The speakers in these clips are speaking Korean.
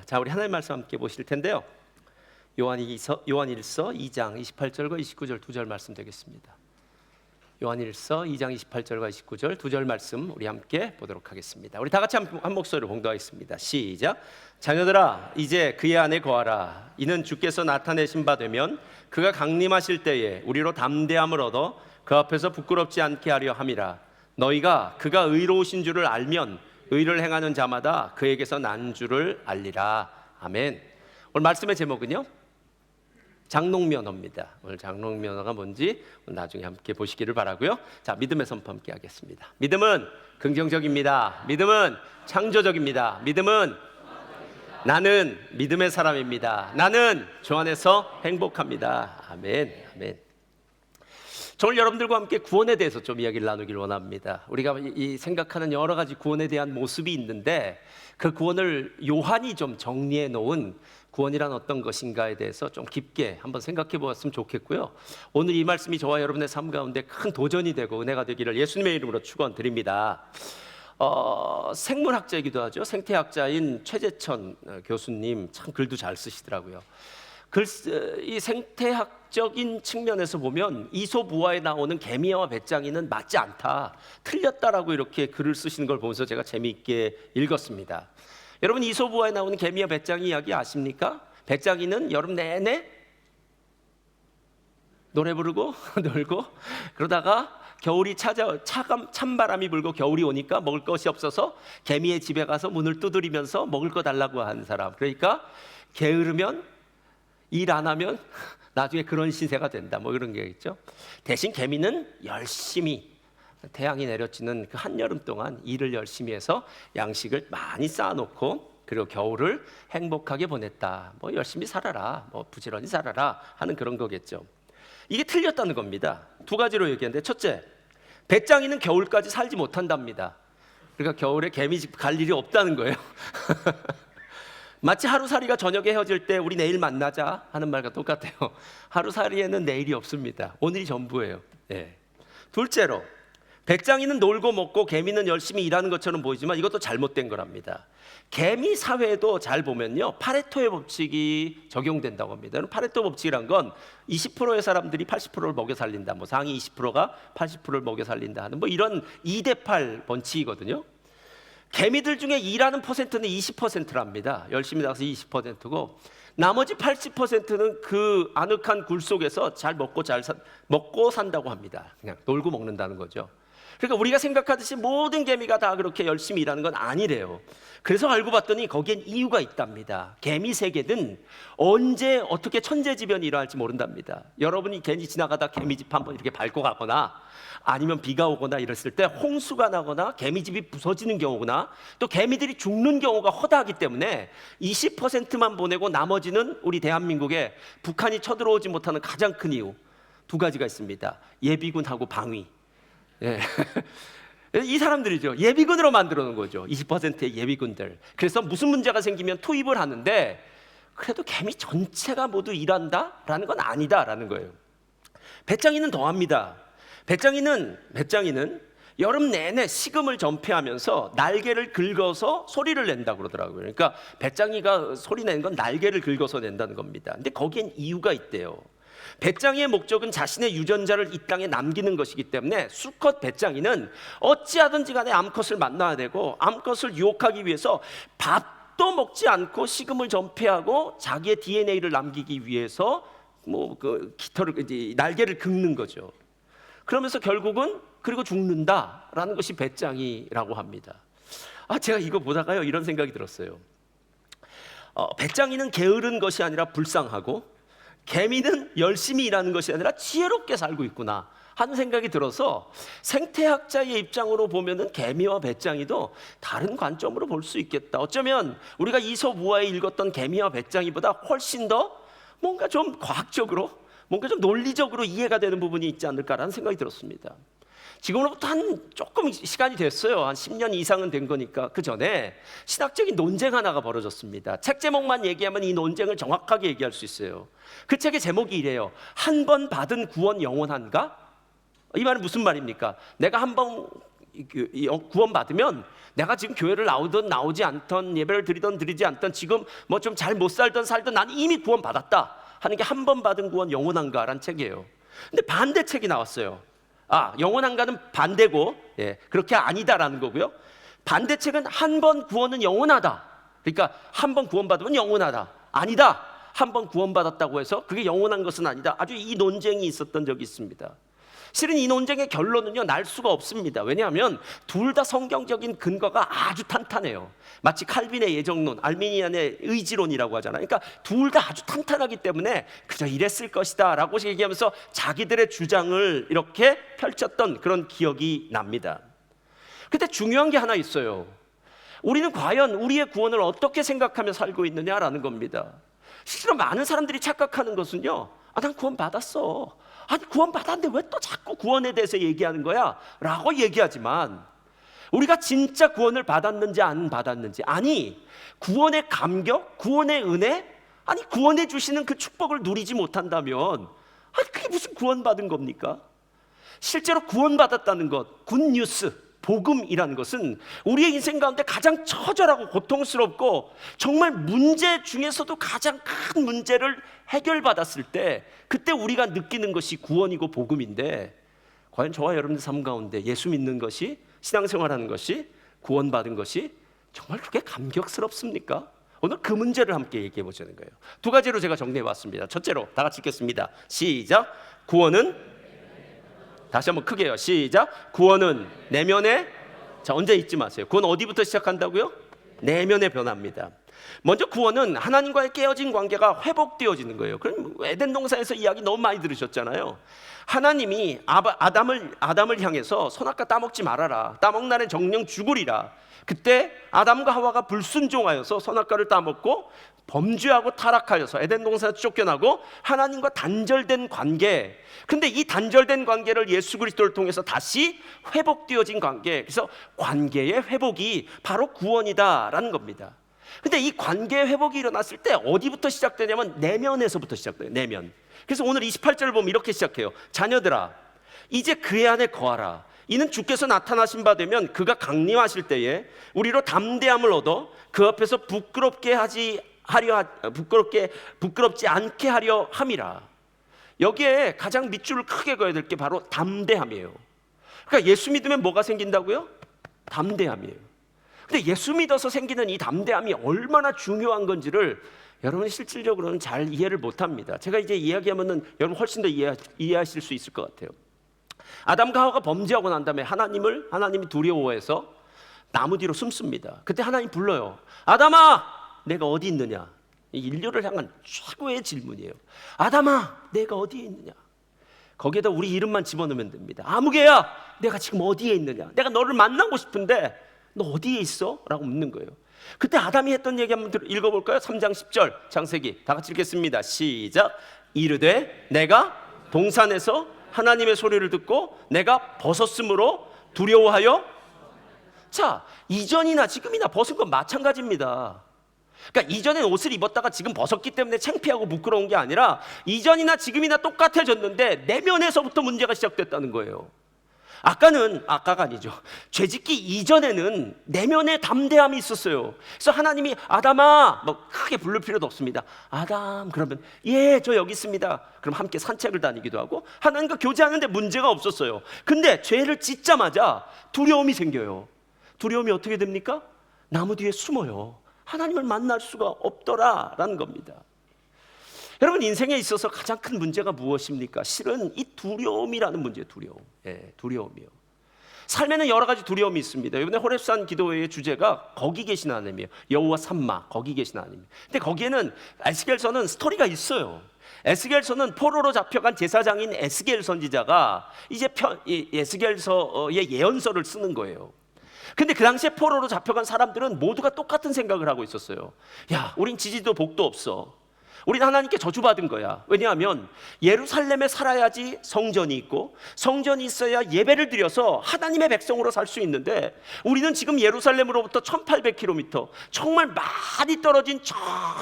자, 우리 하나님 말씀 함께 보실 텐데요. 요한일서 2장 28절과 29절 두 절 말씀 되겠습니다. 요한일서 2장 28절과 29절 두 절 말씀 우리 함께 보도록 하겠습니다. 우리 다 같이 한 목소리로 봉독하겠습니다. 시작. 자녀들아, 이제 그의 안에 거하라. 이는 주께서 나타내신 바 되면 그가 강림하실 때에 우리로 담대함을 얻어 그 앞에서 부끄럽지 않게 하려 함이라. 너희가 그가 의로우신 줄을 알면 의를 행하는 자마다 그에게서 난 줄을 알리라. 아멘. 오늘 말씀의 제목은요, 장롱면허입니다. 오늘 장롱면허가 뭔지 나중에 함께 보시기를 바라고요. 자, 믿음의 선포 함께 하겠습니다. 믿음은 긍정적입니다. 믿음은 창조적입니다. 믿음은 나는 믿음의 사람입니다. 나는 주 안에서 행복합니다. 아멘. 아멘. 오늘 여러분들과 함께 구원에 대해서 좀 이야기를 나누기를 원합니다. 우리가 이 생각하는 여러 가지 구원에 대한 모습이 있는데 그 구원을 요한이 좀 정리해 놓은 구원이란 어떤 것인가에 대해서 좀 깊게 한번 생각해 보았으면 좋겠고요. 오늘 이 말씀이 저와 여러분의 삶 가운데 큰 도전이 되고 은혜가 되기를 예수님의 이름으로 축원드립니다. 생물학자이기도 하죠. 생태학자인 최재천 교수님 참 글도 잘 쓰시더라고요. 이 생태학적인 측면에서 보면 이솝우화에 나오는 개미와 배짱이는 맞지 않다, 틀렸다라고 이렇게 글을 쓰시는 걸 보면서 제가 재미있게 읽었습니다. 여러분, 이솝우화에 나오는 개미와 배짱이 이야기 아십니까? 배짱이는 여름 내내 노래 부르고 놀고 그러다가 겨울이 찬바람이 불고 겨울이 오니까 먹을 것이 없어서 개미의 집에 가서 문을 두드리면서 먹을 거 달라고 한 사람. 그러니까 게으르면 일 안 하면 나중에 그런 신세가 된다, 뭐 이런 게 있죠. 대신 개미는 열심히 태양이 내려지는 그 한여름 동안 일을 열심히 해서 양식을 많이 쌓아놓고 그리고 겨울을 행복하게 보냈다. 뭐 열심히 살아라, 뭐 부지런히 살아라 하는 그런 거겠죠. 이게 틀렸다는 겁니다. 두 가지로 얘기했는데, 첫째, 배짱이는 겨울까지 살지 못한답니다. 그러니까 겨울에 개미집 갈 일이 없다는 거예요. 마치 하루살이가 저녁에 헤어질 때 우리 내일 만나자 하는 말과 똑같아요. 하루살이에는 내일이 없습니다. 오늘이 전부예요. 네. 둘째로, 배짱이는 놀고 먹고 개미는 열심히 일하는 것처럼 보이지만 이것도 잘못된 거랍니다. 개미 사회도 잘 보면요, 파레토의 법칙이 적용된다고 합니다. 파레토 법칙이란 건 20%의 사람들이 80%를 먹여 살린다, 뭐 상위 20%가 80%를 먹여 살린다 하는 뭐 이런 2대8 법칙이거든요. 개미들 중에 일하는 퍼센트는 20%랍니다. 열심히 나가서 20%고 나머지 80%는 그 아늑한 굴 속에서 잘 먹고 산다고 합니다. 그냥 놀고 먹는다는 거죠. 그러니까 우리가 생각하듯이 모든 개미가 다 그렇게 열심히 일하는 건 아니래요. 그래서 알고 봤더니 거기엔 이유가 있답니다. 개미 세계는 언제 어떻게 천재지변이 일어날지 모른답니다. 여러분이 괜히 지나가다 개미집 한번 이렇게 밟고 가거나 아니면 비가 오거나 이랬을 때 홍수가 나거나 개미집이 부서지는 경우나 또 개미들이 죽는 경우가 허다하기 때문에 20%만 보내고 나머지는 우리 대한민국에 북한이 쳐들어오지 못하는 가장 큰 이유 두 가지가 있습니다. 예비군하고 방위. 예. 이 사람들이죠. 예비군으로 만들어 놓은 거죠. 20%의 예비군들. 그래서 무슨 문제가 생기면 투입을 하는데 그래도 개미 전체가 모두 일한다라는 건 아니다라는 거예요. 배짱이는 더합니다. 배짱이는 여름 내내 식음을 전폐하면서 날개를 긁어서 소리를 낸다고 그러더라고요. 그러니까 배짱이가 소리 내는 건 날개를 긁어서 낸다는 겁니다. 근데 거기엔 이유가 있대요. 배짱이의 목적은 자신의 유전자를 이 땅에 남기는 것이기 때문에 수컷 배짱이는 어찌하든지 간에 암컷을 만나야 되고 암컷을 유혹하기 위해서 밥도 먹지 않고 식음을 전폐하고 자기의 DNA를 남기기 위해서 뭐 그 날개를 긁는 거죠. 그러면서 결국은 그리고 죽는다라는 것이 배짱이라고 합니다. 제가 이거 보다가요 이런 생각이 들었어요. 배짱이는 게으른 것이 아니라 불쌍하고 개미는 열심히 일하는 것이 아니라 지혜롭게 살고 있구나 하는 생각이 들어서 생태학자의 입장으로 보면은 개미와 배짱이도 다른 관점으로 볼 수 있겠다. 어쩌면 우리가 이솝우화에 읽었던 개미와 배짱이보다 훨씬 더 뭔가 좀 과학적으로 뭔가 좀 논리적으로 이해가 되는 부분이 있지 않을까라는 생각이 들었습니다. 지금으로부터 조금 시간이 됐어요. 한 10년 이상은 된 거니까. 그 전에 신학적인 논쟁 하나가 벌어졌습니다. 책 제목만 얘기하면 이 논쟁을 정확하게 얘기할 수 있어요. 그 책의 제목이 이래요. 한 번 받은 구원 영원한가? 이 말은 무슨 말입니까? 내가 한 번 구원받으면 내가 지금 교회를 나오든 나오지 않던, 예배를 드리든 드리지 않던, 지금 뭐 좀 잘 못 살든 살든 난 이미 구원받았다 하는 게 한 번 받은 구원 영원한가라는 책이에요. 근데 반대책이 나왔어요. 영원한가는 반대고, 그렇게 아니다라는 거고요. 반대책은 한 번 구원은 영원하다. 그러니까 한 번 구원받으면 영원하다. 아니다. 한 번 구원받았다고 해서 그게 영원한 것은 아니다. 아주 이 논쟁이 있었던 적이 있습니다. 실은 이 논쟁의 결론은요, 날 수가 없습니다. 왜냐하면 둘 다 성경적인 근거가 아주 탄탄해요. 마치 칼빈의 예정론, 알미니안의 의지론이라고 하잖아요. 그러니까 둘 다 아주 탄탄하기 때문에 그저 이랬을 것이다 라고 얘기하면서 자기들의 주장을 이렇게 펼쳤던 그런 기억이 납니다. 근데 중요한 게 하나 있어요. 우리는 과연 우리의 구원을 어떻게 생각하며 살고 있느냐라는 겁니다. 실제로 많은 사람들이 착각하는 것은요, 난 구원 받았어. 아니, 구원 받았는데 왜 또 자꾸 구원에 대해서 얘기하는 거야? 라고 얘기하지만, 우리가 진짜 구원을 받았는지 안 받았는지, 아니 구원의 감격, 구원의 은혜, 아니 구원해 주시는 그 축복을 누리지 못한다면, 아니 그게 무슨 구원받은 겁니까? 실제로 구원받았다는 것, 굿뉴스, 복음이라는 것은 우리의 인생 가운데 가장 처절하고 고통스럽고 정말 문제 중에서도 가장 큰 문제를 해결받았을 때, 그때 우리가 느끼는 것이 구원이고 복음인데, 과연 저와 여러분의 삶 가운데 예수 믿는 것이, 신앙생활하는 것이, 구원받은 것이 정말 그렇게 감격스럽습니까? 오늘 그 문제를 함께 얘기해 보자는 거예요. 두 가지로 제가 정리해 봤습니다. 첫째로 다 같이 읽겠습니다. 시작. 구원은, 다시 한번 크게요. 시작. 구원은 내면의, 자, 언제 잊지 마세요. 구원 어디부터 시작한다고요? 내면의 변화입니다. 먼저 구원은 하나님과의 깨어진 관계가 회복되어지는 거예요. 그럼 에덴 동산에서 이야기 너무 많이 들으셨잖아요. 하나님이 아담을 향해서 선악과 따먹지 말아라, 따먹나는 정령 죽으리라. 그때 아담과 하와가 불순종하여서 선악과를 따먹고 범죄하고 타락하여서 에덴 동산에서 쫓겨나고 하나님과 단절된 관계. 근데 이 단절된 관계를 예수 그리스도를 통해서 다시 회복되어진 관계, 그래서 관계의 회복이 바로 구원이다라는 겁니다. 근데 이 관계의 회복이 일어났을 때 어디부터 시작되냐면 내면에서부터 시작돼요. 내면. 그래서 오늘 28절을 보면 이렇게 시작해요. 자녀들아, 이제 그의 안에 거하라. 이는 주께서 나타나신 바 되면 그가 강림하실 때에 우리로 담대함을 얻어 그 앞에서 부끄럽지 않게 하려 함이라. 여기에 가장 밑줄을 크게 그어야 될 게 바로 담대함이에요. 그러니까 예수 믿으면 뭐가 생긴다고요? 담대함이에요. 근데 예수 믿어서 생기는 이 담대함이 얼마나 중요한 건지를 여러분이 실질적으로는 잘 이해를 못합니다. 제가 이제 이야기하면은 여러분 훨씬 더 이해하실 수 있을 것 같아요. 아담과 하와가 범죄하고 난 다음에 하나님이 두려워해서 나무 뒤로 숨습니다. 그때 하나님 불러요. 아담아, 내가 어디 있느냐? 인류를 향한 최고의 질문이에요. 아담아, 내가 어디에 있느냐? 거기에다 우리 이름만 집어넣으면 됩니다. 아무개야, 내가 지금 어디에 있느냐? 내가 너를 만나고 싶은데 너 어디에 있어? 라고 묻는 거예요. 그때 아담이 했던 얘기 한번 읽어볼까요? 3장 10절 창세기 다 같이 읽겠습니다. 시작. 이르되 내가 동산에서 하나님의 소리를 듣고 내가 벗었으므로 두려워하여. 자, 이전이나 지금이나 벗은 건 마찬가지입니다. 그러니까 이전엔 옷을 입었다가 지금 벗었기 때문에 창피하고 부끄러운 게 아니라 이전이나 지금이나 똑같아졌는데 내면에서부터 문제가 시작됐다는 거예요. 아까가 아니죠. 죄짓기 이전에는 내면에 담대함이 있었어요. 그래서 하나님이 아담아, 뭐 크게 부를 필요도 없습니다. 아담, 그러면 예, 저 여기 있습니다. 그럼 함께 산책을 다니기도 하고 하나님과 교제하는데 문제가 없었어요. 근데 죄를 짓자마자 두려움이 생겨요. 두려움이 어떻게 됩니까? 나무 뒤에 숨어요. 하나님을 만날 수가 없더라라는 겁니다. 여러분, 인생에 있어서 가장 큰 문제가 무엇입니까? 실은 이 두려움이라는 문제예요. 두려움이요. 삶에는 여러 가지 두려움이 있습니다. 이번에 호렙산 기도회의 주제가 거기 계신 하나님이에요. 여호와 삼마, 거기 계신 하나님. 근데 거기에는 에스겔서는 스토리가 있어요. 에스겔서는 포로로 잡혀간 제사장인 에스겔 선지자가 이제 에스겔서의 예언서를 쓰는 거예요. 근데 그 당시에 포로로 잡혀간 사람들은 모두가 똑같은 생각을 하고 있었어요. 야, 우린 지지도 복도 없어. 우리는 하나님께 저주받은 거야. 왜냐하면 예루살렘에 살아야지 성전이 있고, 성전이 있어야 예배를 드려서 하나님의 백성으로 살 수 있는데, 우리는 지금 예루살렘으로부터 1800km 정말 많이 떨어진 저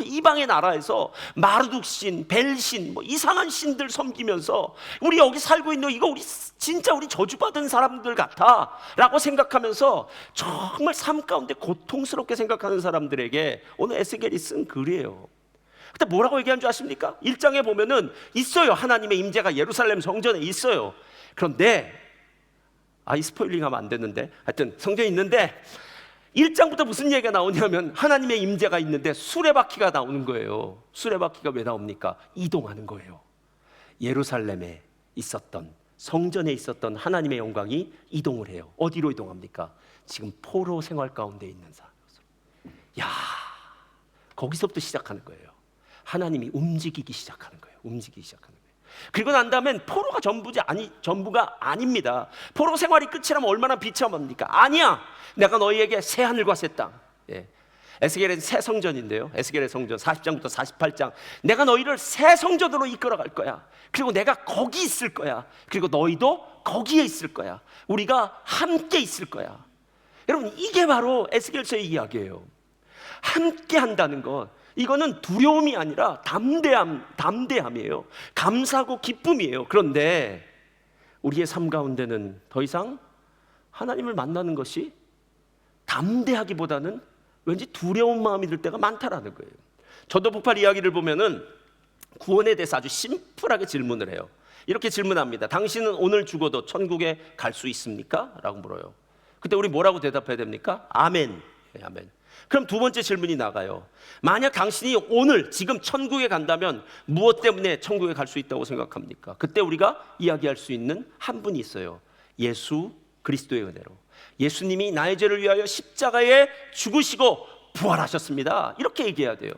이방의 나라에서 마르둑신, 벨신, 뭐 이상한 신들 섬기면서 우리 여기 살고 있는 이거 우리 진짜 우리 저주받은 사람들 같아 라고 생각하면서 정말 삶 가운데 고통스럽게 생각하는 사람들에게 오늘 에스겔이 쓴 글이에요. 근데 뭐라고 얘기한 줄 아십니까? 1장에 보면은 있어요. 하나님의 임재가 예루살렘 성전에 있어요. 그런데 이 스포일링 하면 안 되는데, 하여튼 성전이 있는데 1장부터 무슨 얘기가 나오냐면 하나님의 임재가 있는데 수레바퀴가 나오는 거예요. 수레바퀴가 왜 나옵니까? 이동하는 거예요. 예루살렘에 있었던, 성전에 있었던 하나님의 영광이 이동을 해요. 어디로 이동합니까? 지금 포로 생활 가운데 있는 사람. 야, 거기서부터 시작하는 거예요. 하나님이 움직이기 시작하는 거예요. 움직이기 시작하는 거예요. 그리고 난 다음엔 포로가 전부가 아닙니다. 포로 생활이 끝이라면 얼마나 비참합니까? 아니야. 내가 너희에게 새 하늘과 새 땅. 에스겔의 새 성전인데요. 에스겔의 성전 40장부터 48장. 내가 너희를 새 성전으로 이끌어갈 거야. 그리고 내가 거기 있을 거야. 그리고 너희도 거기에 있을 거야. 우리가 함께 있을 거야. 여러분, 이게 바로 에스겔서의 이야기예요. 함께 한다는 것, 이거는 두려움이 아니라 담대함이에요. 감사하고 기쁨이에요. 그런데 우리의 삶 가운데는 더 이상 하나님을 만나는 것이 담대하기보다는 왠지 두려운 마음이 들 때가 많다라는 거예요. 전도폭발 이야기를 보면은 구원에 대해서 아주 심플하게 질문을 해요. 이렇게 질문합니다. 당신은 오늘 죽어도 천국에 갈 수 있습니까? 라고 물어요. 그때 우리 뭐라고 대답해야 됩니까? 아멘. 아멘. 그럼 두 번째 질문이 나가요. 만약 당신이 오늘 지금 천국에 간다면 무엇 때문에 천국에 갈 수 있다고 생각합니까? 그때 우리가 이야기할 수 있는 한 분이 있어요. 예수 그리스도의 은혜로. 예수님이 나의 죄를 위하여 십자가에 죽으시고 부활하셨습니다. 이렇게 얘기해야 돼요.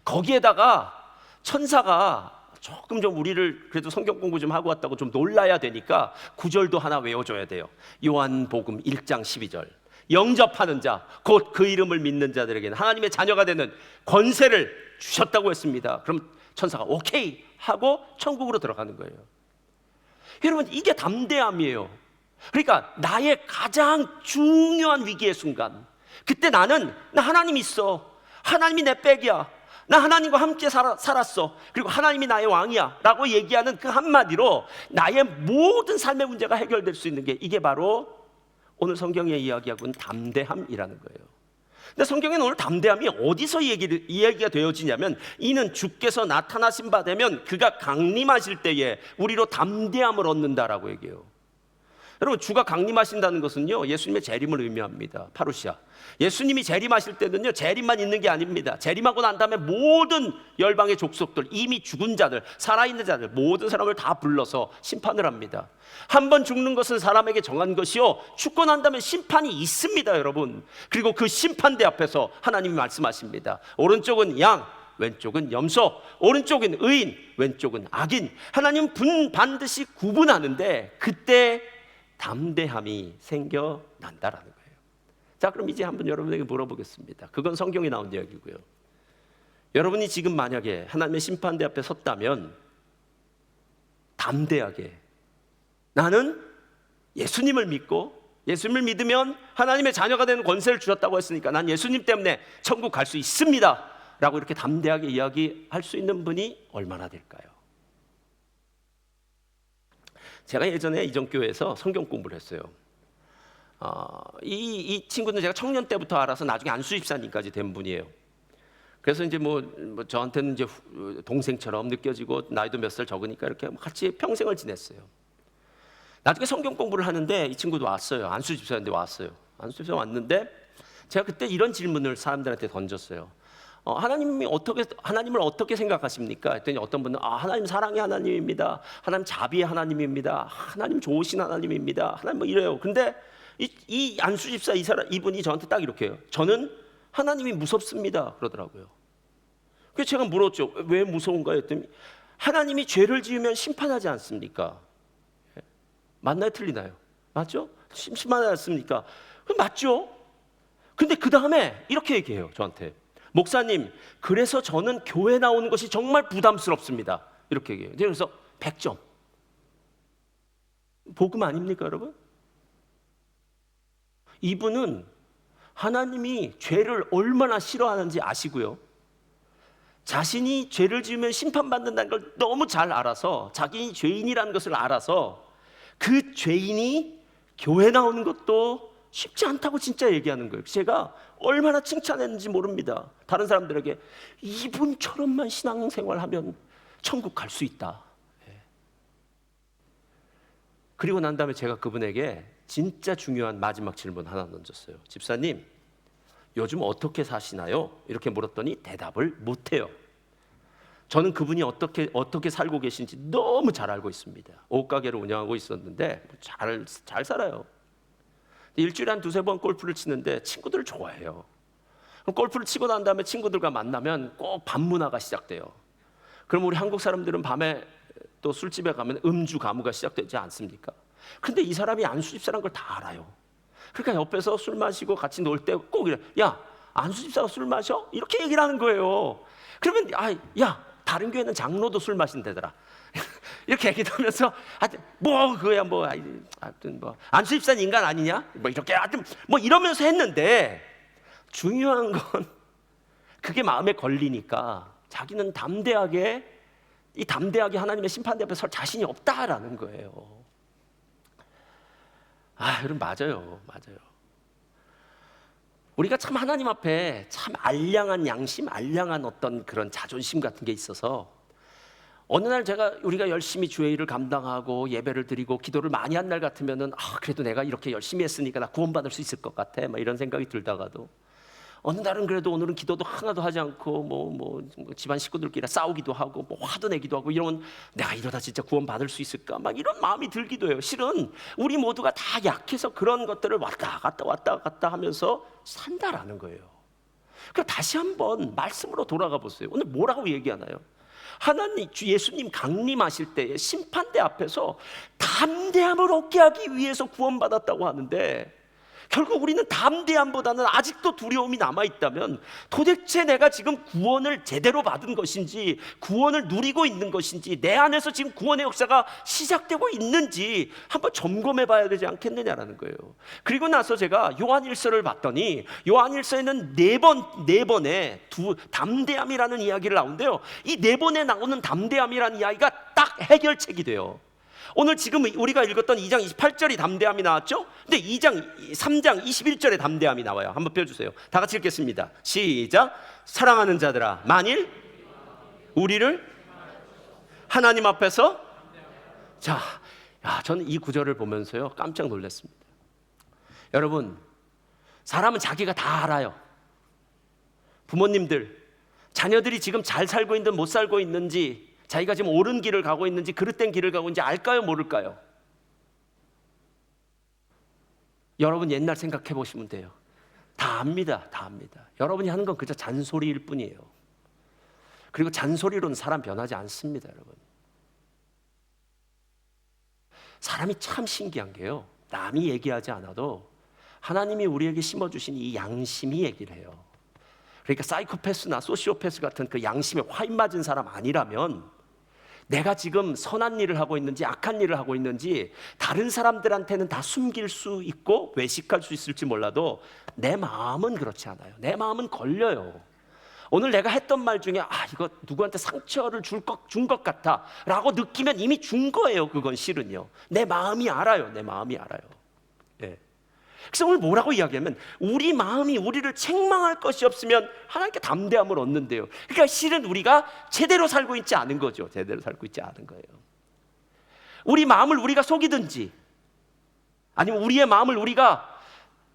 거기에다가 천사가 조금 좀 우리를 그래도 성경 공부 좀 하고 왔다고 좀 놀라야 되니까 구절도 하나 외워줘야 돼요. 요한복음 1장 12절. 영접하는 자, 곧 그 이름을 믿는 자들에게는 하나님의 자녀가 되는 권세를 주셨다고 했습니다. 그럼 천사가 오케이 하고 천국으로 들어가는 거예요. 여러분, 이게 담대함이에요. 그러니까 나의 가장 중요한 위기의 순간, 그때 나 하나님 있어. 하나님이 내 백이야. 나 하나님과 함께 살았어. 그리고 하나님이 나의 왕이야 라고 얘기하는 그 한마디로 나의 모든 삶의 문제가 해결될 수 있는 게, 이게 바로 오늘 성경에 이야기하고 있는 담대함이라는 거예요. 근데 성경에는 오늘 담대함이 어디서 이야기가 되어지냐면, 이는 주께서 나타나신 바 되면 그가 강림하실 때에 우리로 담대함을 얻는다라고 얘기해요. 여러분, 주가 강림하신다는 것은요, 예수님의 재림을 의미합니다. 파루시아. 예수님이 재림하실 때는요, 재림만 있는 게 아닙니다. 재림하고 난 다음에 모든 열방의 족속들, 이미 죽은 자들, 살아있는 자들, 모든 사람을 다 불러서 심판을 합니다. 한 번 죽는 것은 사람에게 정한 것이요, 죽고 난 다음에 심판이 있습니다, 여러분. 그리고 그 심판대 앞에서 하나님이 말씀하십니다. 오른쪽은 양, 왼쪽은 염소, 오른쪽은 의인, 왼쪽은 악인. 하나님은 반드시 구분하는데 그때 담대함이 생겨난다라는 거예요. 자, 그럼 이제 한번 여러분에게 물어보겠습니다. 그건 성경에 나온 이야기고요. 여러분이 지금 만약에 하나님의 심판대 앞에 섰다면 담대하게, 나는 예수님을 믿고, 예수님을 믿으면 하나님의 자녀가 되는 권세를 주셨다고 했으니까 난 예수님 때문에 천국 갈 수 있습니다 라고 이렇게 담대하게 이야기할 수 있는 분이 얼마나 될까요? 제가 예전에 이전교회에서 성경 공부를 했어요. 이 친구는 제가 청년 때부터 알아서 나중에 안수 집사님까지 된 분이에요. 그래서 이제 뭐 저한테는 이제 동생처럼 느껴지고, 나이도 몇 살 적으니까 이렇게 같이 평생을 지냈어요. 나중에 성경 공부를 하는데 이 친구도 왔어요. 안수 집사인데 왔어요. 안수 집사 왔는데 제가 그때 이런 질문을 사람들한테 던졌어요. 하나님을 어떻게 생각하십니까? 했더니 어떤 분은 하나님 사랑의 하나님입니다. 하나님 자비의 하나님입니다. 하나님 좋으신 하나님입니다. 하나님 뭐 이래요. 근데 이 안수 집사 이분이 저한테 딱 이렇게 해요. 저는 하나님이 무섭습니다 그러더라고요. 그래서 제가 물었죠. 왜 무서운가 했더니 하나님이 죄를 지으면 심판하지 않습니까? 맞나요? 틀리나요? 맞죠? 심판하지 않습니까? 맞죠? 근데 그 다음에 이렇게 얘기해요. 저한테. 목사님, 그래서 저는 교회 나오는 것이 정말 부담스럽습니다. 이렇게 얘기해요. 그래서 100점. 복음 아닙니까, 여러분? 이분은 하나님이 죄를 얼마나 싫어하는지 아시고요. 자신이 죄를 지으면 심판받는다는 걸 너무 잘 알아서, 자기 죄인이라는 것을 알아서 그 죄인이 교회 나오는 것도 쉽지 않다고 진짜 얘기하는 거예요. 제가 얼마나 칭찬했는지 모릅니다. 다른 사람들에게 이분처럼만 신앙생활하면 천국 갈 수 있다. 그리고 난 다음에 제가 그분에게 진짜 중요한 마지막 질문 하나 던졌어요. 집사님, 요즘 어떻게 사시나요? 이렇게 물었더니 대답을 못해요. 저는 그분이 어떻게 살고 계신지 너무 잘 알고 있습니다. 옷가게를 운영하고 있었는데 잘 살아요. 일주일에 한 두세 번 골프를 치는데 친구들을 좋아해요. 골프를 치고 난 다음에 친구들과 만나면 꼭 밤문화가 시작돼요. 그럼 우리 한국 사람들은 밤에 또 술집에 가면 음주 가무가 시작되지 않습니까? 근데 이 사람이 안수집사라는 걸 다 알아요. 그러니까 옆에서 술 마시고 같이 놀 때 꼭 이래, 야, 안수집사가 술 마셔? 이렇게 얘기를 하는 거예요. 그러면 야, 다른 교회는 장로도 술 마신다더라. 이렇게 얘기하면서 그거야 하여튼 안수집사는 인간 아니냐? 이렇게 하여튼 이러면서 했는데, 중요한 건 그게 마음에 걸리니까 자기는 담대하게 하나님의 심판대 앞에 설 자신이 없다라는 거예요. 여러분, 맞아요. 우리가 참 하나님 앞에 참 알량한 양심, 알량한 어떤 그런 자존심 같은 게 있어서, 어느 날 우리가 열심히 주의 일을 감당하고 예배를 드리고 기도를 많이 한 날 같으면은 그래도 내가 이렇게 열심히 했으니까 나 구원받을 수 있을 것 같아, 이런 생각이 들다가도, 어느 날은 그래도 오늘은 기도도 하나도 하지 않고 집안 식구들끼리 싸우기도 하고 화도 내기도 하고 이러면 내가 이러다 진짜 구원받을 수 있을까, 이런 마음이 들기도 해요. 실은 우리 모두가 다 약해서 그런 것들을 왔다 갔다 하면서 산다라는 거예요. 그럼 다시 한번 말씀으로 돌아가 보세요. 오늘 뭐라고 얘기하나요? 하나님, 예수님 강림하실 때에 심판대 앞에서 담대함을 얻게 하기 위해서 구원받았다고 하는데, 결국 우리는 담대함보다는 아직도 두려움이 남아있다면 도대체 내가 지금 구원을 제대로 받은 것인지, 구원을 누리고 있는 것인지, 내 안에서 지금 구원의 역사가 시작되고 있는지 한번 점검해 봐야 되지 않겠느냐라는 거예요. 그리고 나서 제가 요한일서를 봤더니 요한일서에는 네 번의 담대함이라는 이야기를 나오는데요, 이 네 번에 나오는 담대함이라는 이야기가 딱 해결책이 돼요. 오늘 지금 우리가 읽었던 2장 28절이 담대함이 나왔죠? 근데 3장 21절에 담대함이 나와요. 한번 펴주세요. 다 같이 읽겠습니다. 시작. 사랑하는 자들아, 만일 우리를 하나님 앞에서, 저는 이 구절을 보면서요 깜짝 놀랐습니다. 여러분, 사람은 자기가 다 알아요. 부모님들, 자녀들이 지금 잘 살고 있는지 못 살고 있는지, 자기가 지금 옳은 길을 가고 있는지 그릇된 길을 가고 있는지 알까요, 모를까요? 여러분 옛날 생각해 보시면 돼요. 다 압니다. 여러분이 하는 건 그저 잔소리일 뿐이에요. 그리고 잔소리로는 사람 변하지 않습니다, 여러분. 사람이 참 신기한 게요, 남이 얘기하지 않아도 하나님이 우리에게 심어주신 이 양심이 얘기를 해요. 그러니까 사이코패스나 소시오패스 같은 그 양심에 화인 맞은 사람 아니라면, 내가 지금 선한 일을 하고 있는지 악한 일을 하고 있는지 다른 사람들한테는 다 숨길 수 있고 외식할 수 있을지 몰라도 내 마음은 그렇지 않아요. 내 마음은 걸려요. 오늘 내가 했던 말 중에 이거 누구한테 상처를 준 것 같아 라고 느끼면 이미 준 거예요. 그건 실은요. 내 마음이 알아요. 예. 그래서 오늘 뭐라고 이야기하면, 우리 마음이 우리를 책망할 것이 없으면 하나님께 담대함을 얻는데요. 그러니까 실은 우리가 제대로 살고 있지 않은 거죠. 우리 마음을 우리가 속이든지, 아니면 우리의 마음을 우리가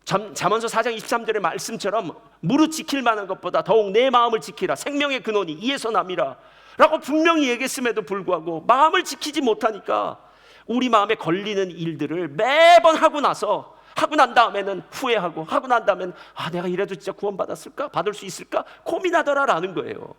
잠언서 4장 23절의 말씀처럼 무릇 지킬 만한 것보다 더욱 내 마음을 지키라, 생명의 근원이 이에서 남이라 라고 분명히 얘기했음에도 불구하고 마음을 지키지 못하니까 우리 마음에 걸리는 일들을 매번 하고 난 다음에는 후회하고, 하고 난 다음엔 내가 이래도 진짜 구원받았을까? 받을 수 있을까? 고민하더라라는 거예요.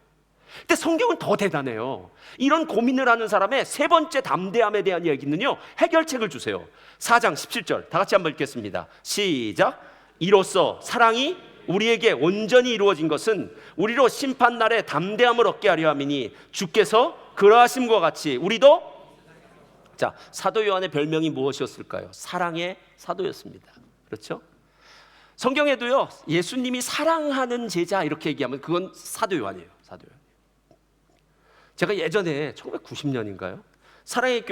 근데 성경은 더 대단해요. 이런 고민을 하는 사람의 세 번째 담대함에 대한 얘기는요, 해결책을 주세요. 4장 17절 다 같이 한번 읽겠습니다. 시작. 이로써 사랑이 우리에게 온전히 이루어진 것은 우리로 심판날에 담대함을 얻게 하려 함이니 주께서 그러하심과 같이 우리도. 자, 사도 요한의 별명이 무엇이었을까요? 사랑의 사도였습니다. 그렇죠? 성경에도요, 예수님이 사랑하는 제자 이렇게 얘기하면 그건 사도 요한이에요. 사도 요한. 제가 예전에 1990년인가요? 사랑의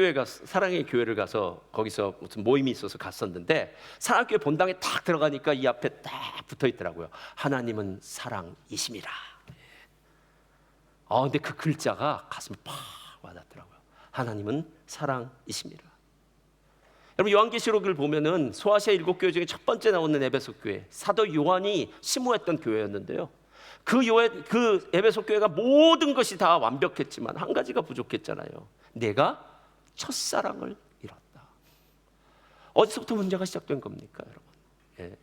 교회를 가서 거기서 무슨 모임이 있어서 갔었는데, 사랑의 교회 본당에 딱 들어가니까 이 앞에 딱 붙어 있더라고요. 하나님은 사랑이심이라. 근데 그 글자가 가슴에 팍 와닿더라고요. 하나님은 사랑이심이라. 여러분, 요한계시록을 보면은 소아시아 7교회 중에 첫 번째 나오는 에베소 교회, 사도 요한이 심호했던 교회였는데요. 그 에베소 교회가 모든 것이 다 완벽했지만 한 가지가 부족했잖아요. 내가 첫사랑을 잃었다. 어디서부터 문제가 시작된 겁니까, 여러분? 예.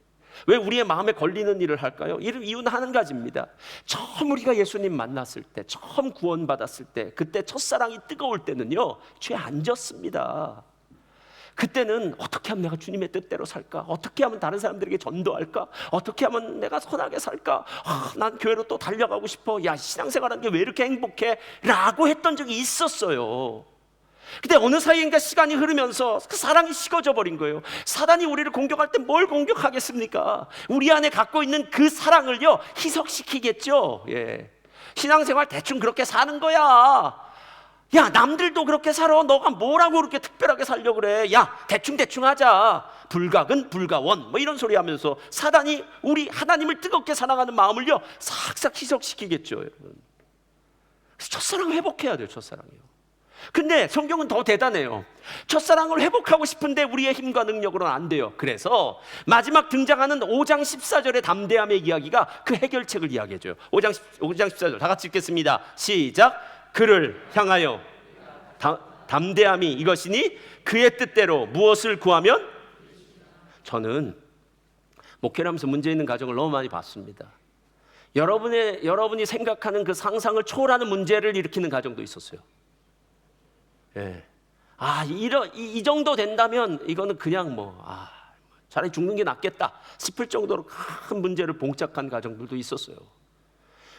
왜 우리의 마음에 걸리는 일을 할까요? 이유는 한 가지입니다. 처음 우리가 예수님 만났을 때, 처음 구원받았을 때, 그때 첫사랑이 뜨거울 때는요, 죄 안 졌습니다. 그때는 어떻게 하면 내가 주님의 뜻대로 살까? 어떻게 하면 다른 사람들에게 전도할까? 어떻게 하면 내가 선하게 살까? 난 교회로 또 달려가고 싶어. 야, 신앙생활하는 게 왜 이렇게 행복해? 라고 했던 적이 있었어요. 근데 어느 사이인가 시간이 흐르면서 그 사랑이 식어져 버린 거예요. 사단이 우리를 공격할 때 뭘 공격하겠습니까? 우리 안에 갖고 있는 그 사랑을요, 희석시키겠죠. 예. 신앙생활 대충 그렇게 사는 거야. 야, 남들도 그렇게 살아. 너가 뭐라고 그렇게 특별하게 살려고 그래? 야, 대충 하자. 불각은 불가원. 뭐 이런 소리 하면서 사단이 우리 하나님을 뜨겁게 사랑하는 마음을요, 싹싹 희석시키겠죠. 여러분. 첫사랑을 회복해야 돼요. 첫사랑이요. 근데 성경은 더 대단해요. 첫사랑을 회복하고 싶은데 우리의 힘과 능력으로는 안 돼요. 그래서 마지막 등장하는 5장 14절의 담대함의 이야기가 그 해결책을 이야기해줘요. 5장 14절 다 같이 읽겠습니다. 시작. 그를 향하여 담대함이 이것이니 그의 뜻대로 무엇을 구하면. 저는 목회를 하면서 문제 있는 가정을 너무 많이 봤습니다. 여러분이 생각하는 그 상상을 초월하는 문제를 일으키는 가정도 있었어요. 예. 이 정도 된다면 이거는 그냥 차라리 죽는 게 낫겠다 싶을 정도로 큰 문제를 봉착한 가정들도 있었어요.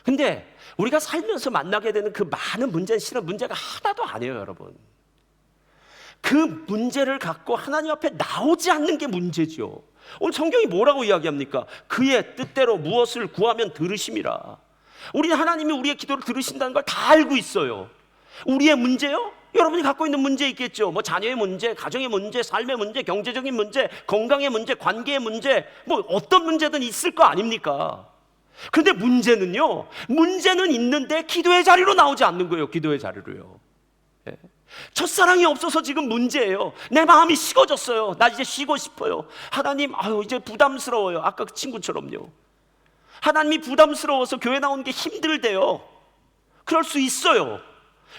근데 우리가 살면서 만나게 되는 그 많은 문제는 실은 문제가 하나도 아니에요, 여러분. 그 문제를 갖고 하나님 앞에 나오지 않는 게 문제죠. 오늘 성경이 뭐라고 이야기합니까? 그의 뜻대로 무엇을 구하면 들으심이라. 우리는 하나님이 우리의 기도를 들으신다는 걸 다 알고 있어요. 우리의 문제요? 여러분이 갖고 있는 문제 있겠죠. 뭐 자녀의 문제, 가정의 문제, 삶의 문제, 경제적인 문제, 건강의 문제, 관계의 문제, 뭐 어떤 문제든 있을 거 아닙니까? 근데 문제는 있는데 기도의 자리로 나오지 않는 거예요. 기도의 자리로요. 예. 첫사랑이 없어서 지금 문제예요. 내 마음이 식어졌어요. 나 이제 쉬고 싶어요. 하나님, 이제 부담스러워요. 아까 그 친구처럼요. 하나님이 부담스러워서 교회 나오는 게 힘들대요. 그럴 수 있어요.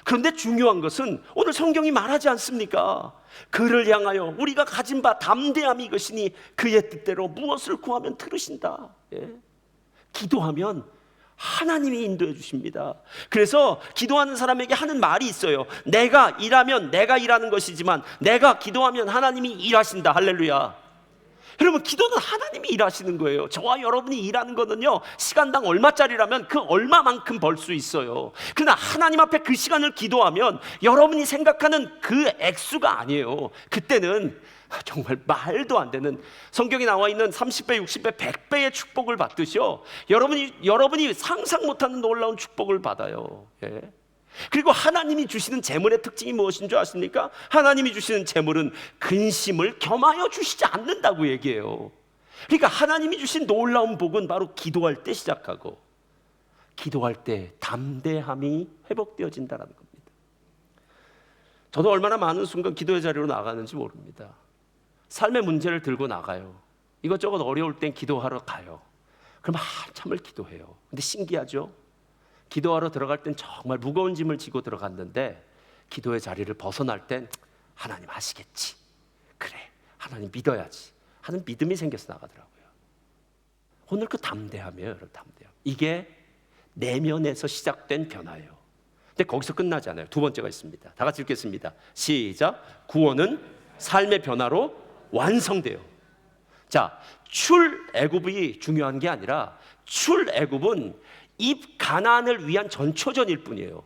그런데 중요한 것은 오늘 성경이 말하지 않습니까? 그를 향하여 우리가 가진 바 담대함이 이것이니 그의 뜻대로 무엇을 구하면 들으신다. 예. 기도하면 하나님이 인도해 주십니다. 그래서 기도하는 사람에게 하는 말이 있어요. 내가 일하면 내가 일하는 것이지만 내가 기도하면 하나님이 일하신다. 할렐루야. 여러분, 기도는 하나님이 일하시는 거예요. 저와 여러분이 일하는 거는요, 시간당 얼마짜리라면 그 얼마만큼 벌 수 있어요. 그러나 하나님 앞에 그 시간을 기도하면 여러분이 생각하는 그 액수가 아니에요. 그때는 정말 말도 안 되는, 성경에 나와 있는 30배, 60배, 100배의 축복을 받듯이요, 여러분이 상상 못하는 놀라운 축복을 받아요. 예. 그리고 하나님이 주시는 재물의 특징이 무엇인 줄 아십니까? 하나님이 주시는 재물은 근심을 겸하여 주시지 않는다고 얘기해요. 그러니까 하나님이 주신 놀라운 복은 바로 기도할 때 시작하고, 기도할 때 담대함이 회복되어진다는 겁니다. 저도 얼마나 많은 순간 기도의 자리로 나가는지 모릅니다. 삶의 문제를 들고 나가요. 이것저것 어려울 땐 기도하러 가요. 그럼 한참을 기도해요. 근데 신기하죠? 기도하러 들어갈 땐 정말 무거운 짐을 지고 들어갔는데 기도의 자리를 벗어날 땐 하나님 하시겠지, 그래 하나님 믿어야지 하는 믿음이 생겨서 나가더라고요. 오늘 그 담대함이에요, 여러분. 담대함. 이게 내면에서 시작된 변화예요. 근데 거기서 끝나지 않아요. 두 번째가 있습니다. 다 같이 읽겠습니다. 시작. 구원은 삶의 변화로 완성돼요. 자, 출애굽이 중요한 게 아니라 출애굽은 입 가나안을 위한 전초전일 뿐이에요.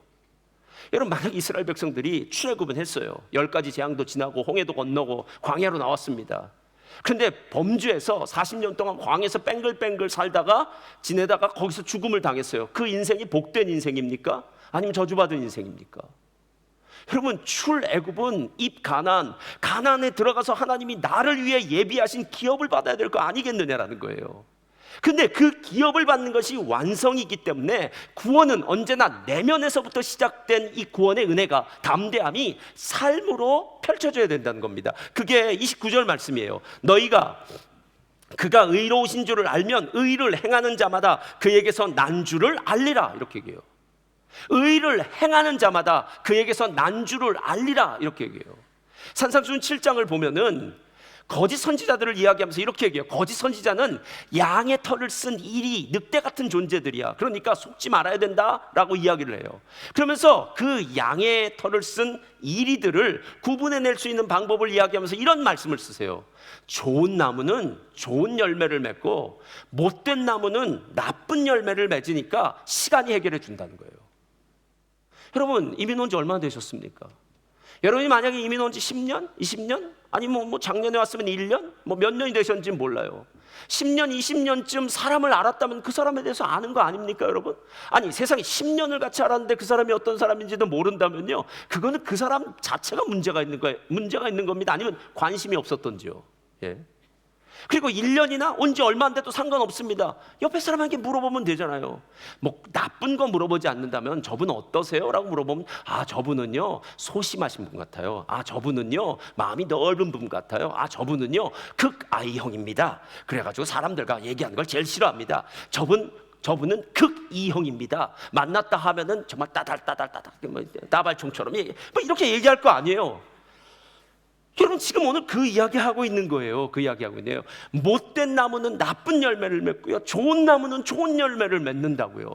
여러분, 만약 이스라엘 백성들이 출애굽은 했어요. 10가지 재앙도 지나고 홍해도 건너고 광야로 나왔습니다. 그런데 범주에서 40년 동안 광야에서 뺑글뺑글 살다가 지내다가 거기서 죽음을 당했어요. 그 인생이 복된 인생입니까? 아니면 저주받은 인생입니까? 여러분, 출애굽은 입 가나안에 들어가서 하나님이 나를 위해 예비하신 기업을 받아야 될 거 아니겠느냐라는 거예요. 근데 그 기업을 받는 것이 완성이기 때문에 구원은 언제나 내면에서부터 시작된 이 구원의 은혜가, 담대함이 삶으로 펼쳐져야 된다는 겁니다. 그게 29절 말씀이에요. 너희가 그가 의로우신 줄을 알면 의를 행하는 자마다 그에게서 난 줄을 알리라, 이렇게 얘기해요. 의를 행하는 자마다 그에게서 난 줄을 알리라, 이렇게 얘기해요. 산상수훈 7장을 보면은 거짓 선지자들을 이야기하면서 이렇게 얘기해요. 거짓 선지자는 양의 털을 쓴 이리, 늑대 같은 존재들이야. 그러니까 속지 말아야 된다라고 이야기를 해요. 그러면서 그 양의 털을 쓴 이리들을 구분해낼 수 있는 방법을 이야기하면서 이런 말씀을 쓰세요. 좋은 나무는 좋은 열매를 맺고 못된 나무는 나쁜 열매를 맺으니까 시간이 해결해 준다는 거예요. 여러분, 이민 온 지 얼마나 되셨습니까? 여러분이 만약에 이민 온 지 10년? 20년? 아니면 뭐 작년에 왔으면 1년? 뭐 몇 년이 되셨는지 몰라요. 10년, 20년쯤 사람을 알았다면 그 사람에 대해서 아는 거 아닙니까, 여러분? 아니, 세상에 10년을 같이 알았는데 그 사람이 어떤 사람인지도 모른다면요, 그거는 그 사람 자체가 문제가 있는 거예요. 문제가 있는 겁니다. 아니면 관심이 없었던지요. 예. 그리고 1년이나 온 지 얼마 안 돼도 상관없습니다. 옆에 사람에게 물어보면 되잖아요. 뭐 나쁜 거 물어보지 않는다면 저분 어떠세요? 라고 물어보면, 아, 저분은요 소심하신 분 같아요. 아, 저분은요 마음이 넓은 분 같아요. 아, 저분은요 극아이형입니다. 그래가지고 사람들과 얘기하는 걸 제일 싫어합니다. 저분은 극이형입니다. 만났다 하면은 정말 따달따달 따발총처럼 뭐 이렇게 얘기할 거 아니에요. 여러분, 지금 오늘 그 이야기하고 있는 거예요. 그 이야기하고 있네요. 못된 나무는 나쁜 열매를 맺고요, 좋은 나무는 좋은 열매를 맺는다고요.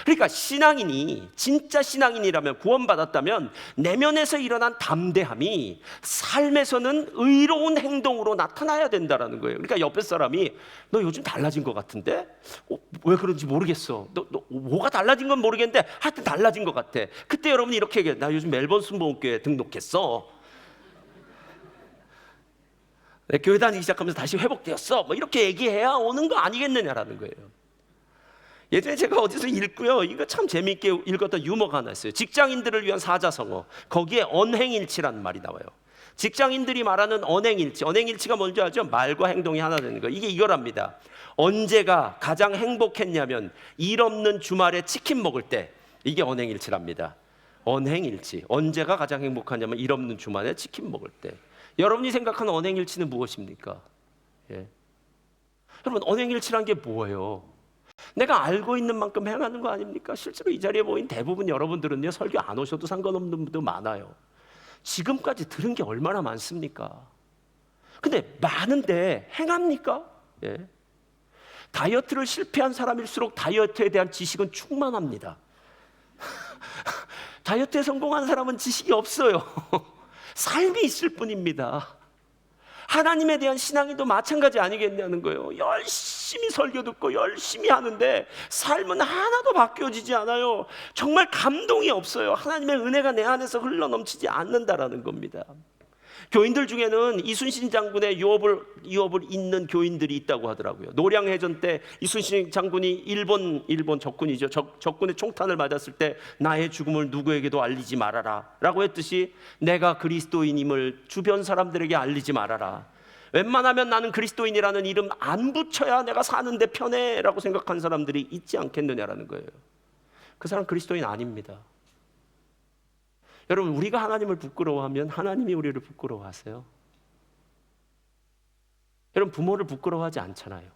그러니까 신앙인이, 진짜 신앙인이라면, 구원받았다면 내면에서 일어난 담대함이 삶에서는 의로운 행동으로 나타나야 된다는 거예요. 그러니까 옆에 사람이 너 요즘 달라진 것 같은데? 왜 그런지 모르겠어. 너 뭐가 달라진 건 모르겠는데 하여튼 달라진 것 같아. 그때 여러분이 이렇게 얘기해요. 나 요즘 멜번 순복음교회 등록했어. 교회 다니기 시작하면서 다시 회복되었어. 뭐 이렇게 얘기해야 오는 거 아니겠느냐라는 거예요. 예전에 제가 어디서 읽고요, 이거 참 재미있게 읽었던 유머가 하나 있어요. 직장인들을 위한 사자성어, 거기에 언행일치라는 말이 나와요. 직장인들이 말하는 언행일치가 뭔지 알죠? 말과 행동이 하나 되는 거. 이게 이거랍니다. 언제가 가장 행복했냐면 일 없는 주말에 치킨 먹을 때. 이게 언행일치랍니다. 언행일치. 언제가 가장 행복하냐면 일 없는 주말에 치킨 먹을 때. 여러분이 생각하는 언행일치는 무엇입니까? 예. 여러분, 언행일치란 게 뭐예요? 내가 알고 있는 만큼 행하는 거 아닙니까? 실제로 이 자리에 모인 대부분 여러분들은요, 설교 안 오셔도 상관없는 분도 많아요. 지금까지 들은 게 얼마나 많습니까? 근데 많은데 행합니까? 예. 다이어트를 실패한 사람일수록 다이어트에 대한 지식은 충만합니다. 다이어트에 성공한 사람은 지식이 없어요. 삶이 있을 뿐입니다. 하나님에 대한 신앙이도 마찬가지 아니겠냐는 거예요. 열심히 설교 듣고 열심히 하는데 삶은 하나도 바뀌어지지 않아요. 정말 감동이 없어요. 하나님의 은혜가 내 안에서 흘러넘치지 않는다라는 겁니다. 교인들 중에는 이순신 장군의 유업을 잇는 교인들이 있다고 하더라고요. 노량해전 때 이순신 장군이 일본 적군이죠. 적군의 총탄을 맞았을 때 나의 죽음을 누구에게도 알리지 말아라 라고 했듯이, 내가 그리스도인임을 주변 사람들에게 알리지 말아라. 웬만하면 나는 그리스도인이라는 이름 안 붙여야 내가 사는데 편해 라고 생각한 사람들이 있지 않겠느냐라는 거예요. 그 사람 그리스도인 아닙니다. 여러분, 우리가 하나님을 부끄러워하면 하나님이 우리를 부끄러워하세요. 여러분, 부모를 부끄러워하지 않잖아요.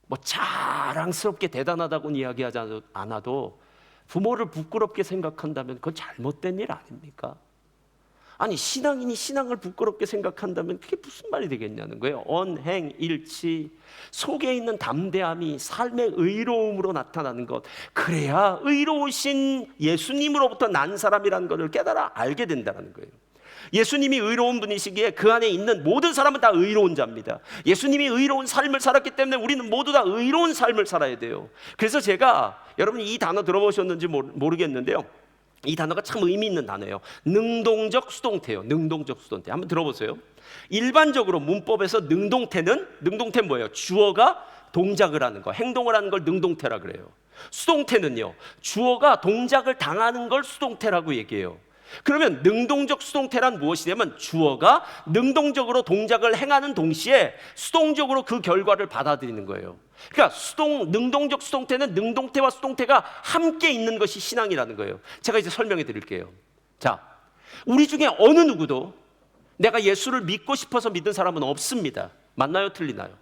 뭐 자랑스럽게 대단하다고는 이야기하지 않아도 부모를 부끄럽게 생각한다면 그건 잘못된 일 아닙니까? 아니, 신앙인이 신앙을 부끄럽게 생각한다면 그게 무슨 말이 되겠냐는 거예요. 언행일치, 속에 있는 담대함이 삶의 의로움으로 나타나는 것, 그래야 의로우신 예수님으로부터 난 사람이라는 것을 깨달아 알게 된다는 거예요. 예수님이 의로운 분이시기에 그 안에 있는 모든 사람은 다 의로운 자입니다. 예수님이 의로운 삶을 살았기 때문에 우리는 모두 다 의로운 삶을 살아야 돼요. 그래서 제가 여러분이 이 단어 들어보셨는지 모르겠는데요, 이 단어가 참 의미 있는 단어예요. 능동적 수동태예요. 능동적 수동태. 한번 들어보세요. 일반적으로 문법에서 능동태는 뭐예요? 주어가 동작을 하는 거, 행동을 하는 걸 능동태라 그래요. 수동태는요, 주어가 동작을 당하는 걸 수동태라고 얘기해요. 그러면 능동적 수동태란 무엇이냐면 주어가 능동적으로 동작을 행하는 동시에 수동적으로 그 결과를 받아들이는 거예요. 그러니까 능동적 수동태는 능동태와 수동태가 함께 있는 것이 신앙이라는 거예요. 제가 이제 설명해 드릴게요. 자, 우리 중에 어느 누구도 내가 예수를 믿고 싶어서 믿은 사람은 없습니다. 맞나요? 틀리나요?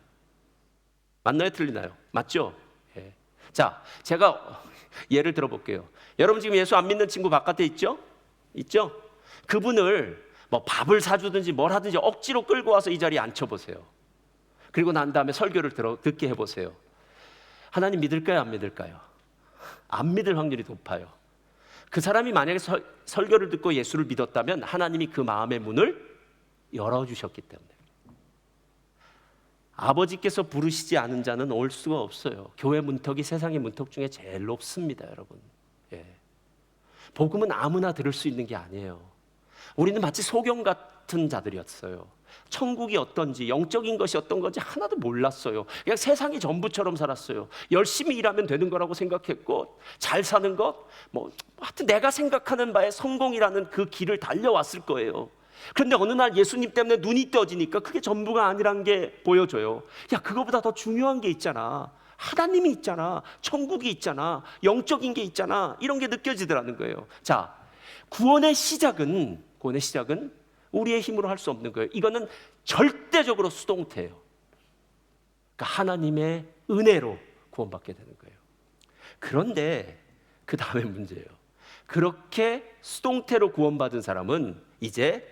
맞나요? 틀리나요? 맞죠? 예. 자, 제가 예를 들어볼게요. 여러분 지금 예수 안 믿는 친구 바깥에 있죠? 있죠? 그분을 뭐 밥을 사주든지 뭘 하든지 억지로 끌고 와서 이 자리에 앉혀보세요. 그리고 난 다음에 설교를 듣게 해보세요. 하나님 믿을까요? 안 믿을까요? 안 믿을 확률이 높아요. 그 사람이 만약에 설교를 듣고 예수를 믿었다면 하나님이 그 마음의 문을 열어주셨기 때문에. 아버지께서 부르시지 않은 자는 올 수가 없어요. 교회 문턱이 세상의 문턱 중에 제일 높습니다, 여러분. 예. 복음은 아무나 들을 수 있는 게 아니에요. 우리는 마치 소경 같은 자들이었어요. 천국이 어떤지, 영적인 것이 어떤 건지 하나도 몰랐어요. 그냥 세상이 전부처럼 살았어요. 열심히 일하면 되는 거라고 생각했고, 잘 사는 것, 하여튼 내가 생각하는 바에 성공이라는 그 길을 달려왔을 거예요. 그런데 어느 날 예수님 때문에 눈이 떠지니까 그게 전부가 아니란 게 보여져요. 야, 그거보다 더 중요한 게 있잖아. 하나님이 있잖아. 천국이 있잖아. 영적인 게 있잖아. 이런 게 느껴지더라는 거예요. 자, 구원의 시작은 우리의 힘으로 할 수 없는 거예요. 이거는 절대적으로 수동태예요. 그러니까 하나님의 은혜로 구원받게 되는 거예요. 그런데 그 다음에 문제예요. 그렇게 수동태로 구원받은 사람은 이제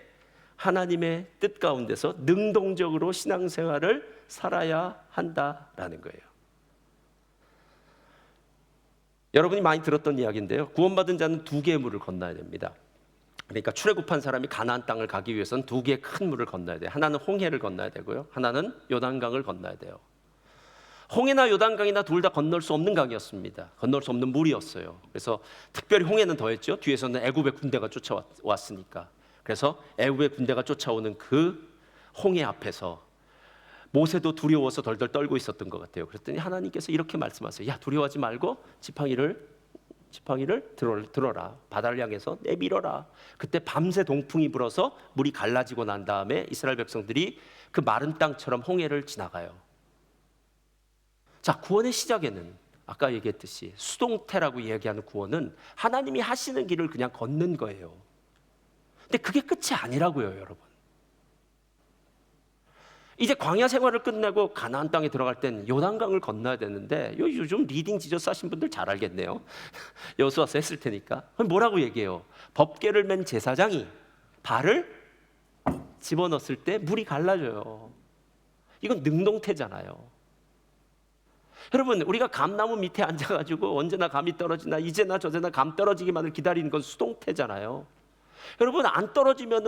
하나님의 뜻 가운데서 능동적으로 신앙생활을 살아야 한다라는 거예요. 여러분이 많이 들었던 이야기인데요, 구원받은 자는 두 개의 물을 건너야 됩니다. 그러니까 출애굽한 사람이 가나안 땅을 가기 위해서는 두 개의 큰 물을 건너야 돼요. 하나는 홍해를 건너야 되고요, 하나는 요단강을 건너야 돼요. 홍해나 요단강이나 둘 다 건널 수 없는 강이었습니다. 건널 수 없는 물이었어요. 그래서 특별히 홍해는 더했죠. 뒤에서는 애굽의 군대가 쫓아왔으니까. 그래서 애굽의 군대가 쫓아오는 그 홍해 앞에서 모세도 두려워서 덜덜 떨고 있었던 것 같아요. 그랬더니 하나님께서 이렇게 말씀하세요. 야, 두려워하지 말고 지팡이를 들어라. 바다를 향해서 내밀어라. 그때 밤새 동풍이 불어서 물이 갈라지고 난 다음에 이스라엘 백성들이 그 마른 땅처럼 홍해를 지나가요. 자, 구원의 시작에는 아까 얘기했듯이 수동태라고 얘기하는 구원은 하나님이 하시는 길을 그냥 걷는 거예요. 근데 그게 끝이 아니라고요, 여러분. 이제 광야 생활을 끝내고 가나안 땅에 들어갈 땐 요단강을 건너야 되는데, 요즘 리딩 지저스 하신 분들 잘 알겠네요. 여호수아서 했을 테니까. 뭐라고 얘기해요? 법궤를 맨 제사장이 발을 집어넣었을 때 물이 갈라져요. 이건 능동태잖아요. 여러분, 우리가 감나무 밑에 앉아가지고 언제나 감이 떨어지나 이제나 저제나 감 떨어지기만을 기다리는 건 수동태잖아요. 여러분, 안 떨어지면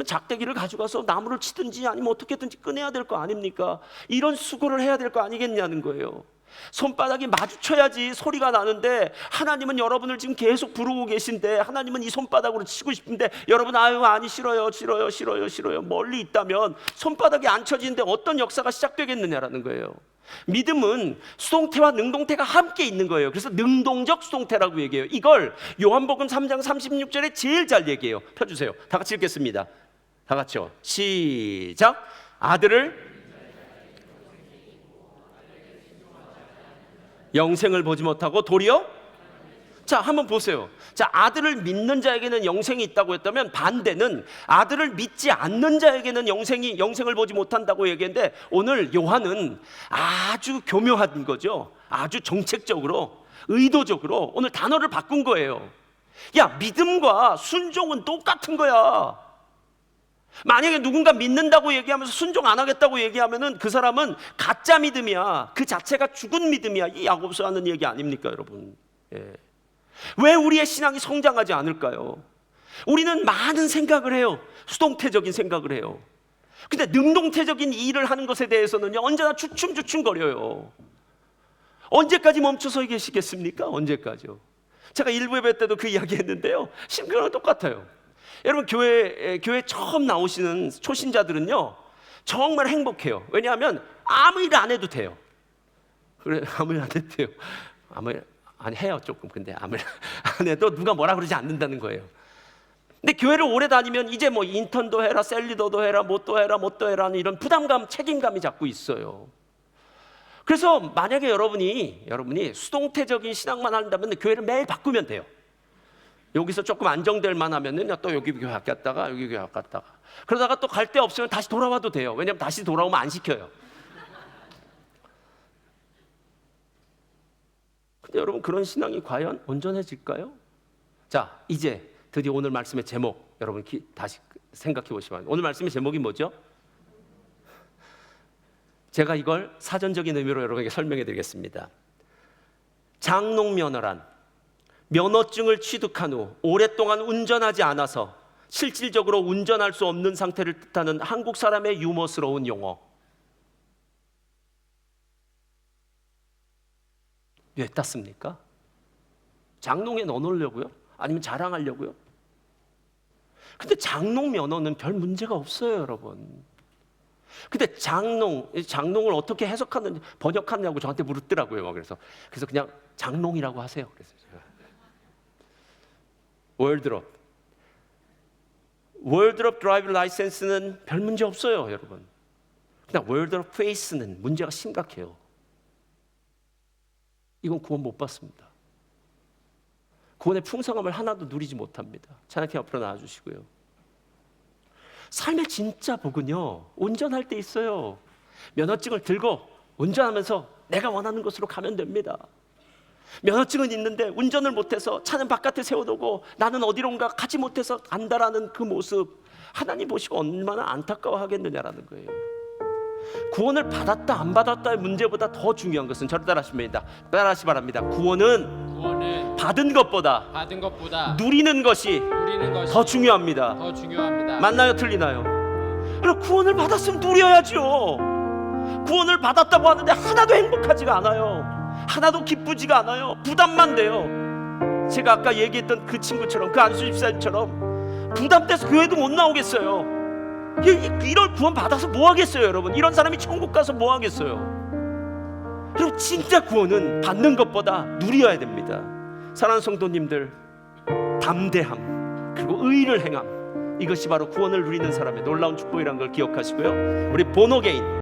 작대기를 가져가서 나무를 치든지 아니면 어떻게든지 꺼내야 될 거 아닙니까? 이런 수고를 해야 될 거 아니겠냐는 거예요. 손바닥이 마주쳐야지 소리가 나는데, 하나님은 여러분을 지금 계속 부르고 계신데, 하나님은 이 손바닥으로 치고 싶은데 여러분, 아니 싫어요. 멀리 있다면 손바닥이 안 쳐지는데 어떤 역사가 시작되겠느냐라는 거예요. 믿음은 수동태와 능동태가 함께 있는 거예요. 그래서 능동적 수동태라고 얘기해요. 이걸 요한복음 3장 36절에 제일 잘 얘기해요. 펴주세요. 다 같이 읽겠습니다. 다 같이요. 시작. 아들을 영생을 보지 못하고 도리어, 자, 한번 보세요. 자, 아들을 믿는 자에게는 영생이 있다고 했다면, 반대는 아들을 믿지 않는 자에게는 영생을 보지 못한다고 얘기했는데, 오늘 요한은 아주 교묘한 거죠. 아주 정책적으로, 의도적으로 오늘 단어를 바꾼 거예요. 야, 믿음과 순종은 똑같은 거야. 만약에 누군가 믿는다고 얘기하면서 순종 안 하겠다고 얘기하면은 그 사람은 가짜 믿음이야. 그 자체가 죽은 믿음이야. 이 야고보서 하는 얘기 아닙니까, 여러분? 예. 왜 우리의 신앙이 성장하지 않을까요? 우리는 많은 생각을 해요. 수동태적인 생각을 해요. 근데 능동태적인 일을 하는 것에 대해서는요, 언제나 주춤주춤거려요. 언제까지 멈춰서 계시겠습니까? 언제까지요? 제가 일부 예배 때도 그 이야기 했는데요, 신앙은 똑같아요. 여러분, 교회 처음 나오시는 초신자들은요, 정말 행복해요. 왜냐하면 아무 일 안 해도 돼요. 그래, 아무 일 안 해도 돼요. 아니, 해요 조금. 근데 아무 일 안 해도 누가 뭐라 그러지 않는다는 거예요. 근데 교회를 오래 다니면 이제 뭐 인턴도 해라, 셀리더도 해라, 뭣도 해라 하는 이런 부담감, 책임감이 자꾸 있어요. 그래서 만약에 여러분이 수동태적인 신앙만 한다면 교회를 매일 바꾸면 돼요. 여기서 조금 안정될 만하면은 또 여기 교회 갔다가 여기 교회 갔다가, 그러다가 또 갈 데 없으면 다시 돌아와도 돼요. 왜냐하면 다시 돌아오면 안 시켜요. 근데 여러분, 그런 신앙이 과연 온전해질까요? 자, 이제 드디어 오늘 말씀의 제목, 여러분 다시 생각해 보시면, 오늘 말씀의 제목이 뭐죠? 제가 이걸 사전적인 의미로 여러분에게 설명해 드리겠습니다. 장롱면허란 면허증을 취득한 후 오랫동안 운전하지 않아서 실질적으로 운전할 수 없는 상태를 뜻하는 한국 사람의 유머스러운 용어. 왜 땄습니까? 장롱에 넣어놓으려고요? 아니면 자랑하려고요? 근데 장롱 면허는 별 문제가 없어요, 여러분. 근데 장롱을 어떻게 해석하는지, 번역하느냐고 저한테 물었더라고요. 그래서 그냥 장롱이라고 하세요. 그래서 제가 월드럽 드라이브 라이센스는 별 문제 없어요, 여러분. 그냥 월드럽 페이스는 문제가 심각해요. 이건 구원 못 받습니다. 구원의 풍성함을 하나도 누리지 못합니다. 찬양팀 앞으로 나와주시고요. 삶의 진짜 복은요, 운전할 때 있어요. 면허증을 들고 운전하면서 내가 원하는 곳으로 가면 됩니다. 면허증은 있는데 운전을 못해서 차는 바깥에 세워두고 나는 어디론가 가지 못해서 간다라는 그 모습, 하나님 보시고 얼마나 안타까워하겠느냐라는 거예요. 구원을 받았다 안 받았다의 문제보다 더 중요한 것은, 저를 따라하시 바랍니다. 구원은 받은 것보다 누리는 것이 더 중요합니다. 맞나요, 틀리나요? 그럼 구원을 받았으면 누려야죠. 구원을 받았다고 하는데 하나도 행복하지가 않아요. 하나도 기쁘지가 않아요. 부담만 돼요. 제가 아까 얘기했던 그 친구처럼, 그 안수 집사님처럼 부담돼서 교회도 못 나오겠어요. 이런 구원 받아서 뭐 하겠어요, 여러분? 이런 사람이 천국 가서 뭐 하겠어요? 그리고 진짜 구원은 받는 것보다 누려야 됩니다. 사랑하는 성도님들, 담대함 그리고 의를 행함, 이것이 바로 구원을 누리는 사람의 놀라운 축복이라는 걸 기억하시고요. 우리 본어게인